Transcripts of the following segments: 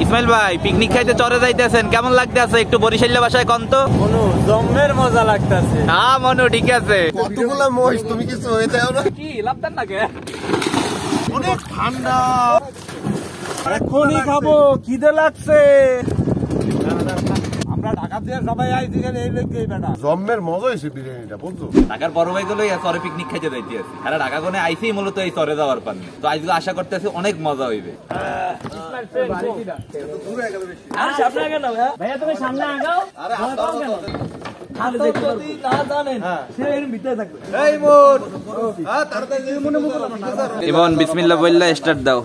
ইসমাইল ভাই পিকনিক খাইতে চরে যাইতেছেন, কেমন লাগতেছে একটু বরিশালের ভাষায় কোন তো? মনু জম্মের মজা লাগতেছে। হ্যাঁ মনু ঠিক আছে। কতগুলা মহিষ তুমি কিছু হয়ে যাও না? কি লাভদান না কে? অনেক ঠান্ডা, এখনই খাবো, খিদে লাগছে। আমরা ঢাকা দিয়ে সবাই আইছি এই লেগেই বেটা। জম্মের মজা হয়েছে বিরিয়ানিটা, বুঝছো? ঢাকার বড় ভাই গুলো চরে পিকনিক খাইতে যাইতে আছে, আর ঢাকা কোনে আইসি মূলত এই চরে যাওয়ার পান্নে। তো আজকে আশা করতেছি অনেক মজা হইবে। ভাইয়া তুমি সামনে আগাও। ইমন বিসমিল্লাহ বললা স্টার্ট দাও।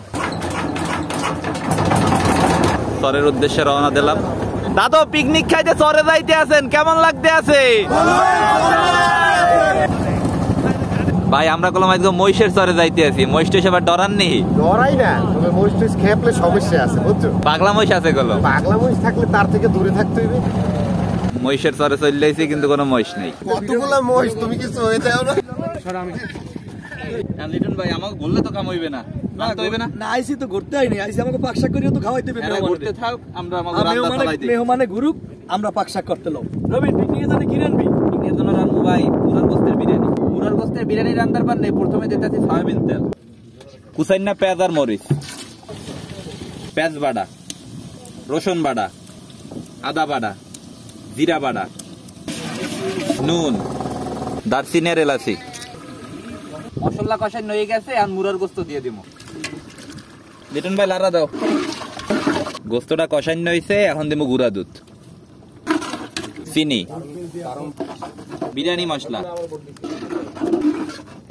চরের উদ্দেশ্যে রওনা দিলাম। দাদা পিকনিক খাইতে চরে যাইতে আছেন, কেমন লাগতে আছে? ভাই আমরা কলম আজকে মহিষের চরে যাইতে আছি, মহিষ তো সেবার ডরান নি? ডরাই না, তবে মহিষ টুস খেপলে সমস্যা আছে, বুঝছো? পাগলা মহিষ আছে গেলো। পাগলা মহিষ থাকলে তার থেকে দূরে থাকতে হইবে। মহিষের চরে চলে যাইছি কিন্তু কোনো মহিষ নেই। কতগুলা মহিষ তুমি কিছু হয়ে যাও না? লিটন ভাই আমাকে বললে তো কাম হইবে না, তো হইবে না। না আইছি তো ঘুরতে আইনি, আইছি আমাকে পাকশাক করিও তো খাওয়াইতে হবে। ঘুরতে থাক, আমরা আমাদের রান্না চালাই দিই। মেহমানে ঘুরুক, আমরা পাকশাক করতে লও। রবি পিকনিকে জানি কি রানবি? পিকনিকের জন্য রান্নু ভাই মুরার গোস্তের বিরিয়ানি। মুরার গোস্তের বিরিয়ানি রান্নার পারলে প্রথমে দিতেছি সয়াবিন তেল, কুচাইনা পেঁয়াজ আর মরিচ, পেঁয়াজ বাটা, রসুন বাটা, আদা বাটা, জিরা বাটা, নুন, দারচিনি আর এলাচি। মশলা কষানো হয়ে গেছে, আর মুরার গোস্ত দিয়ে দিব। লিটন ভাই লাড়া দাও। গোস্তটা কষানো হয়েছে, এখন দিব গুঁড়া দুধ, চিনি, বিরিয়ানি মশলা।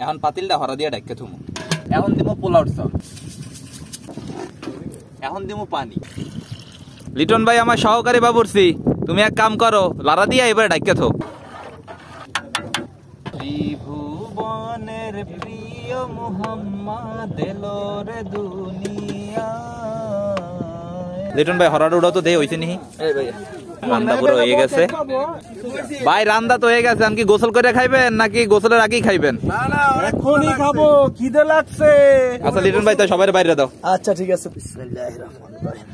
এখন পাতিলটা হরা দিয়ে ঢাকে থুমু। এখন দিব পোলাও চাল, এখন দিব পানি। লিটন ভাই আমার সহকারী বাবুর্চি, তুমি এক কাম করো, লাড়া দিয়ে এবার ঢাকে থো। ত্রিভুবনের প্রিয় মুহাম্মদ এলো রে দুনিয়া। লিটন ভাই হরাটা উড়াও তো দে, হইছে নি? রান্না পুরো হয়ে গেছে ভাই, রান্না তো হয়ে গেছে। আমি কি গোসল করে খাইবেন নাকি গোসলের আগেই খাইবেন? না না এখনই খাবো, খিদে লাগছে। আচ্ছা লিটন ভাই তো সবাই বাইরে দাও। আচ্ছা ঠিক আছে। বিসমিল্লাহির রহমানির রহিম।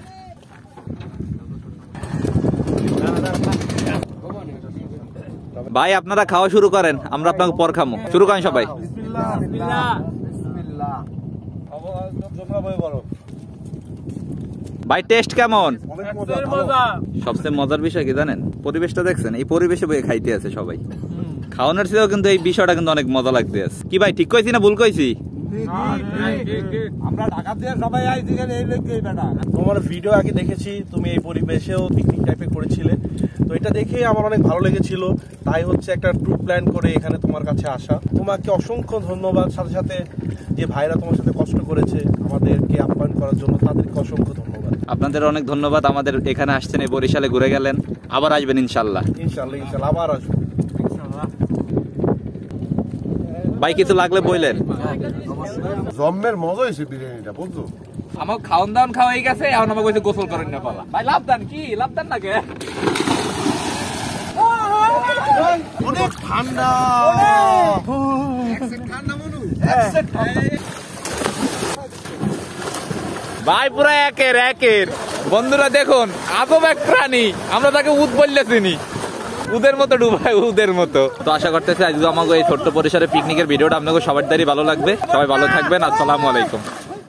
ভাই আপনারা খাওয়া শুরু করেন, আমরা আপনাকে পর খামো। শুরু করেন সবাই। বিসমিল্লাহ বিসমিল্লাহ। ভাই টেস্ট কেমন? মজা। সবচেয়ে মজার বিষয় কি জানেন? পরিবেশটা দেখছেন? এই পরিবেশে বয়ে খাইতে আছে সবাই। খাওয়ানোর চেয়েও কিন্তু এই বিষয়টা কিন্তু অনেক মজা লাগতে আছে। কি ভাই ঠিক কইছি না ভুল কইছি? আমরা ঢাকা দিয়ে সবাই আইছি এই লেগেই বেটা। তোমার ভিডিও আগে দেখেছি, তুমি এই পরিবেশেও পিকনিক টাইপে করেছিলে, তো এটা দেখে আমার অনেক ভালো লেগেছিল। তাই হচ্ছে একটা ট্যুর প্ল্যান করে এখানে তোমার কাছে আসা। তোমাকে অসংখ্য ধন্যবাদ। সাথে সাথে যে ভাইরা তোমার সাথে কষ্ট করেছে আমাদেরকে আপ্যায়ন করার জন্য, তাদেরকে অসংখ্য ধন্যবাদ। আপনাদের অনেক ধন্যবাদ, আমাদের এখানে আসছেন, এই বরিশালে ঘুরে গেলেন। আবার আসবেন ইনশাল্লাহ। ইনশাল্লাহ ইনশাল্লাহ আবার আসবো। ভাই কিছু লাগলে বললেন। জম্মের মজা হয়েছে বিরিয়ানিটা, বুঝছো? আমার খাওয়ান দাওয়ান খাওয়া হয়ে গেছে, এখন আমাকে কইছে গোসল করেন না পালা। ভাই লাভদান কি? লাভদান না কে? অনেক ঠান্ডা, ভাই পুরা একের একের। বন্ধুরা দেখুন, আজব এক প্রাণী, আমরা তাকে উদ বললে চিনি। উদের মতো ডুবাই, উদের মতো। তো আশা করতেছি আজকে আমাকে এই ছোট্ট পরিসরে পিকনিকের ভিডিওটা আপনাকে সবার দ্বারাই ভালো লাগবে। সবাই ভালো থাকবেন। আসসালামু আলাইকুম।